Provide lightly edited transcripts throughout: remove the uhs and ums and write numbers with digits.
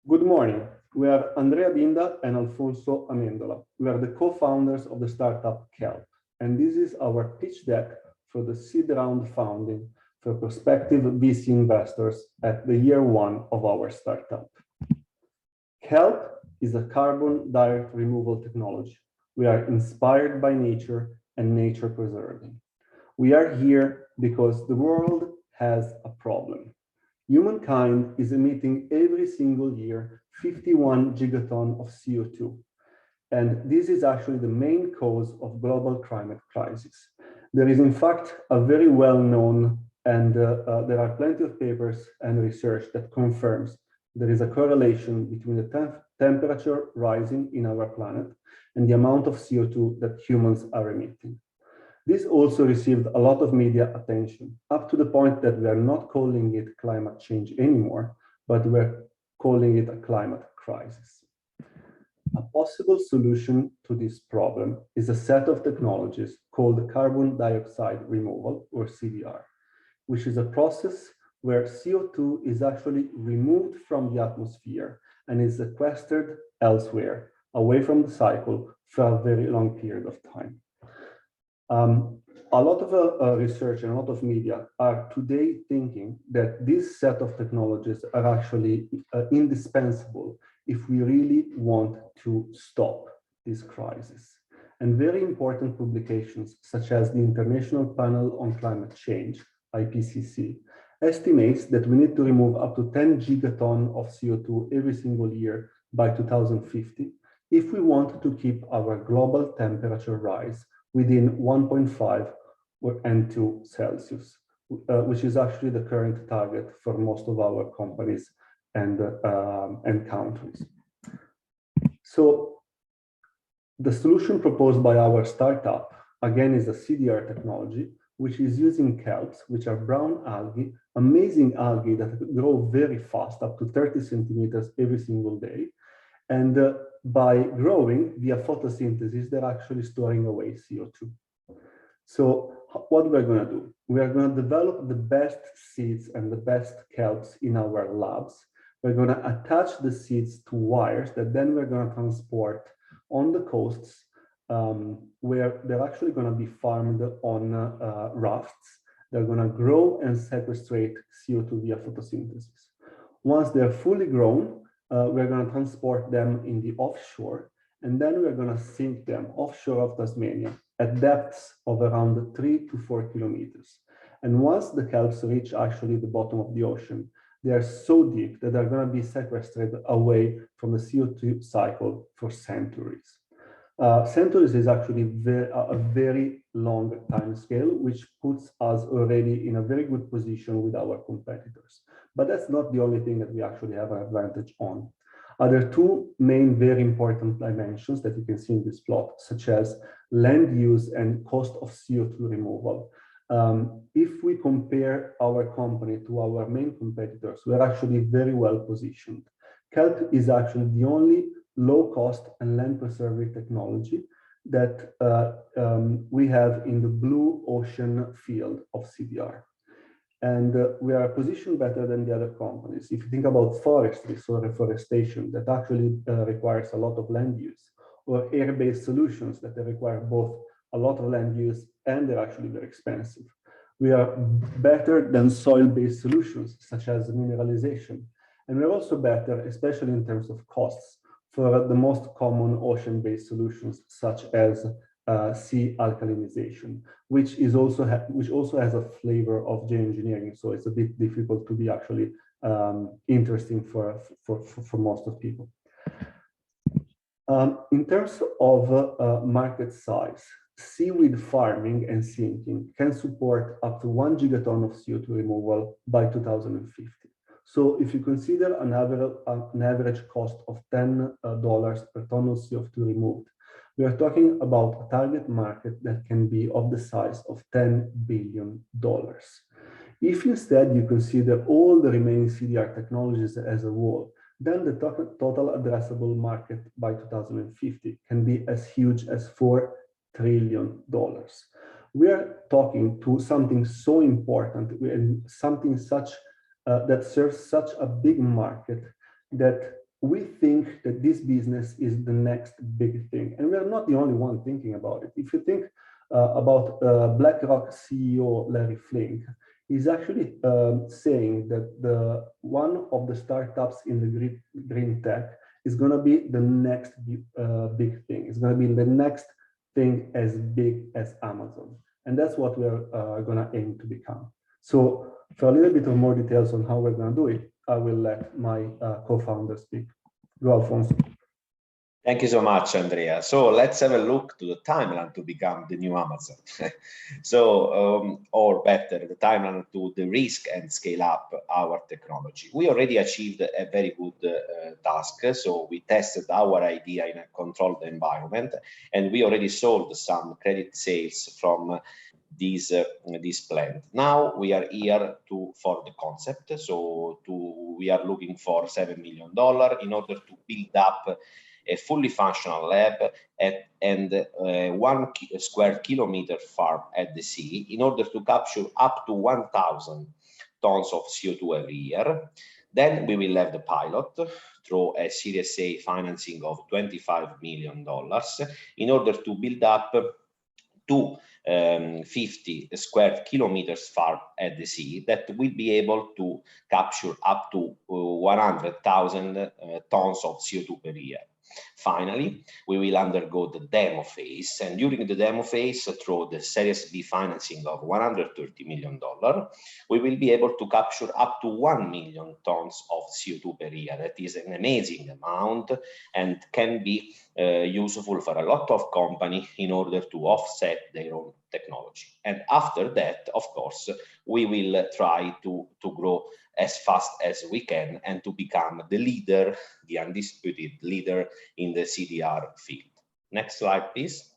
Good morning. We are Andrea Binda and Alfonso Amendola. We are the co-founders of the startup Kelp, and this is our pitch deck for the seed round funding for prospective VC investors at the year one of our startup. Kelp is a carbon direct removal technology. We are inspired by nature and nature preserving. We are here because the world has a problem. Humankind is emitting every single year 51 gigaton of CO2. And this is actually the main cause of global climate crisis. There is, in fact, a very well-known, and there are plenty of papers and research that confirms there is a correlation between the temperature rising in our planet and the amount of CO2 that humans are emitting. This also received a lot of media attention, up to the point that we are not calling it climate change anymore, but we're calling it a climate crisis. A possible solution to this problem is a set of technologies called carbon dioxide removal, or CDR, which is a process where CO2 is actually removed from the atmosphere and is sequestered elsewhere, away from the cycle for a very long period of time. A lot of research and a lot of media are today thinking that this set of technologies are actually indispensable if we really want to stop this crisis. And very important publications, such as the International Panel on Climate Change, IPCC, estimates that we need to remove up to 10 gigaton of CO2 every single year by 2050 if we want to keep our global temperature rise within 1.5 and 2 Celsius, which is actually the current target for most of our companies and countries. So the solution proposed by our startup, again, is a CDR technology, which is using kelps, which are brown algae, amazing algae that grow very fast, up to 30 centimeters every single day. And by growing via photosynthesis, they're actually storing away CO2. So what we're going to do, we are going to develop the best seeds and the best kelps in our labs. We're going to attach the seeds to wires that then we're going to transport on the coasts where they're actually going to be farmed on rafts. They're going to grow and sequestrate CO2 via photosynthesis. Once they're fully grown, we're going to transport them in the offshore, and then we're going to sink them offshore of Tasmania at depths of around 3 to 4 kilometers. And once the kelps reach actually the bottom of the ocean, they are so deep that they're going to be sequestered away from the CO2 cycle for centuries. Centuries is actually a very long time scale, which puts us already in a very good position with our competitors. But that's not the only thing that we actually have an advantage on. Other two main very important dimensions that you can see in this plot, such as land use and cost of CO2 removal. If we compare our company to our main competitors, we're actually very well positioned. Kelp is actually the only low-cost and land-preserving technology that we have in the blue ocean field of CDR. And we are positioned better than the other companies. If you think about forestry, so reforestation, that actually requires a lot of land use, or air-based solutions that require both a lot of land use and they're actually very expensive. We are better than soil-based solutions, such as mineralization. And we're also better, especially in terms of costs, for the most common ocean-based solutions, such as sea alkalinization, which also has a flavor of geoengineering. So it's a bit difficult to be actually interesting for most of people. In terms of market size, seaweed farming and sinking can support up to 1 gigaton of CO2 removal by 2050. So if you consider an average cost of $10 per ton of CO2 removed, we are talking about a target market that can be of the size of $10 billion. If instead you consider all the remaining CDR technologies as a whole, then the total addressable market by 2050 can be as huge as $4 trillion. We are talking to something so important and something such that serves such a big market that we think that this business is the next big thing, and we are not the only one thinking about it. If you think about BlackRock CEO Larry Flink, he's actually saying that one of the startups in the green tech is going to be the next big thing. It's going to be the next thing as big as Amazon, and that's what we're going to aim to become. So for a little bit of more details on how we're going to do it, I will let my co-founder speak. Go, Alfonso. Thank you so much, Andrea. So let's have a look to the timeline to become the new Amazon. Or better, the timeline to the risk and scale up our technology. We already achieved a very good task. So we tested our idea in a controlled environment, and we already sold some credit sales from this plant. Now we are here for the concept. So we are looking for $7 million in order to build up a fully functional lab and 1 square kilometer farm at the sea in order to capture up to 1,000 tons of CO2 every year. Then we will have the pilot through a Series A financing of $25 million in order to build up 250 square kilometers farm at the sea that will be able to capture up to 100,000 tons of CO2 per year. Finally, we will undergo the demo phase, and during the demo phase, through the Series B financing of $130 million, we will be able to capture up to 1 million tons of CO2 per year. That is an amazing amount and can be useful for a lot of companies in order to offset their own technology. And after that, of course, we will try to grow as fast as we can and to become the leader, the undisputed leader in the CDR field. Next slide, please.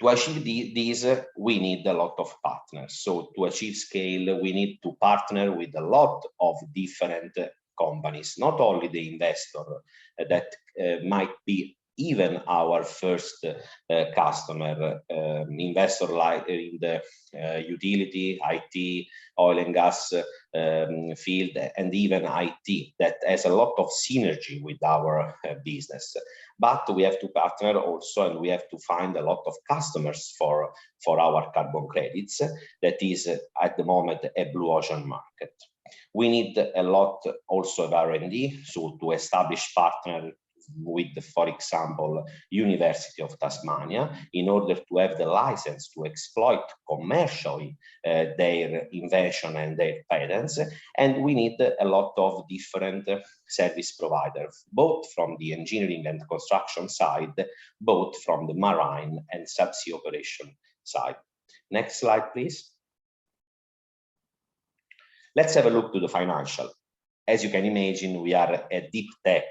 To achieve this, we need a lot of partners. So to achieve scale, we need to partner with a lot of different companies, not only the investor that might be even our first customer, investor like in the utility, IT, oil and gas field, and even IT that has a lot of synergy with our business. But we have to partner also, and we have to find a lot of customers for our carbon credits. That is at the moment a blue ocean market. We need a lot also of R&D, so to establish partner with, for example, University of Tasmania, in order to have the license to exploit commercially their invention and their patents. And we need a lot of different service providers, both from the engineering and construction side, both from the marine and subsea operation side. Next slide, please. Let's have a look to the financial. As you can imagine, we are a deep tech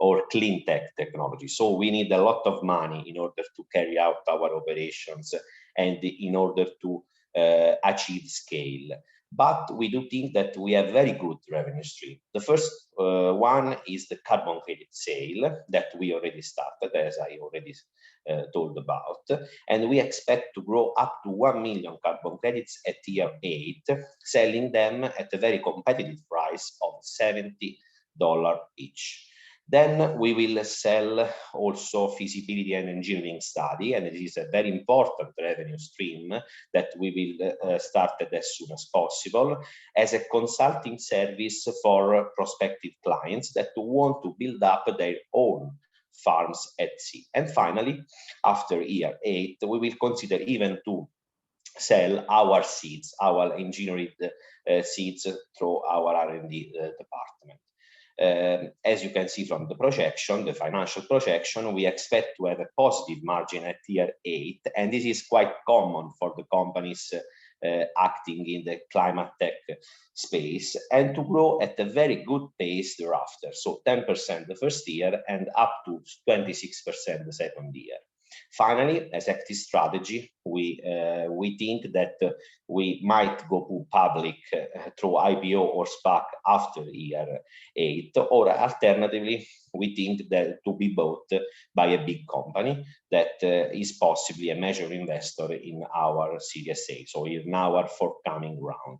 or clean tech technology. So we need a lot of money in order to carry out our operations and in order to achieve scale. But we do think that we have very good revenue stream. The first one is the carbon credit sale that we already started, as I already told about. And we expect to grow up to 1 million carbon credits at year 8, selling them at a very competitive price of $70 each. Then we will sell also feasibility and engineering study, and it is a very important revenue stream that we will start as soon as possible as a consulting service for prospective clients that want to build up their own farms at sea. And finally, after year 8, we will consider even to sell our seeds, our engineered seeds through our R&D department. As you can see from the projection, the financial projection, we expect to have a positive margin at year 8, and this is quite common for the companies acting in the climate tech space, and to grow at a very good pace thereafter. So 10% the first year and up to 26% the second year. Finally, as active strategy, we think that we might go public through IPO or SPAC after year 8, or alternatively, we think that to be bought by a big company that is possibly a major investor in our Series A, so in our forthcoming round.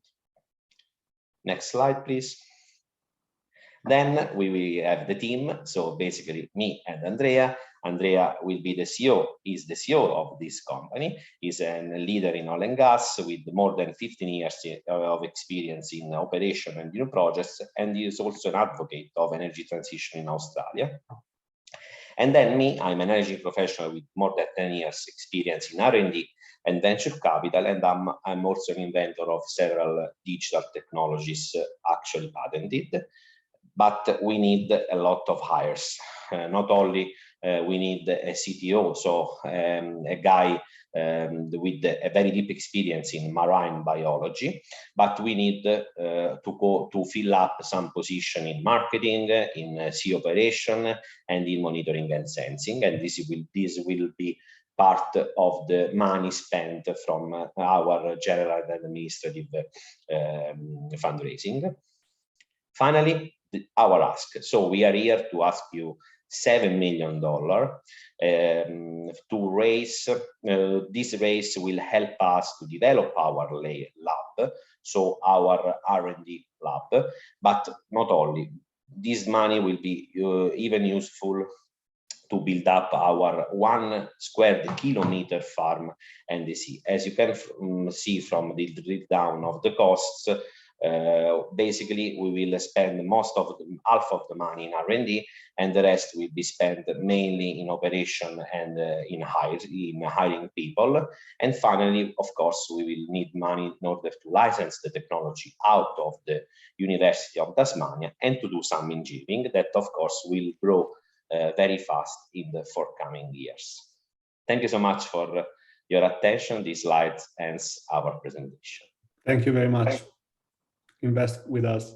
Next slide, please. Then we will have the team, so basically me and Andrea. Andrea will be the CEO, is the CEO of this company, is a leader in oil and gas with more than 15 years of experience in operation and new projects, and he is also an advocate of energy transition in Australia. And then me, I'm an energy professional with more than 10 years experience in R&D and venture capital, and I'm also an inventor of several digital technologies actually patented. But we need a lot of hires. Not only we need a CTO, so a guy with a very deep experience in marine biology, but we need to fill up some position in marketing, in sea operation, and in monitoring and sensing, and this will be part of the money spent from our general and administrative fundraising. Finally, our ask. So we are here to ask you $7 million to raise. This raise will help us to develop our lab, so our R&D lab. But not only, this money will be even useful to build up our 1 square kilometer farm and the sea. As you can see from the drill down of the costs, basically we will spend half of the money in R&D, and the rest will be spent mainly in operation and in hiring people. And finally, of course, we will need money in order to license the technology out of the University of Tasmania and to do some engineering that, of course, will grow very fast in the forthcoming years. Thank you so much for your attention. This slide ends our presentation. Thank you very much. Invest with us.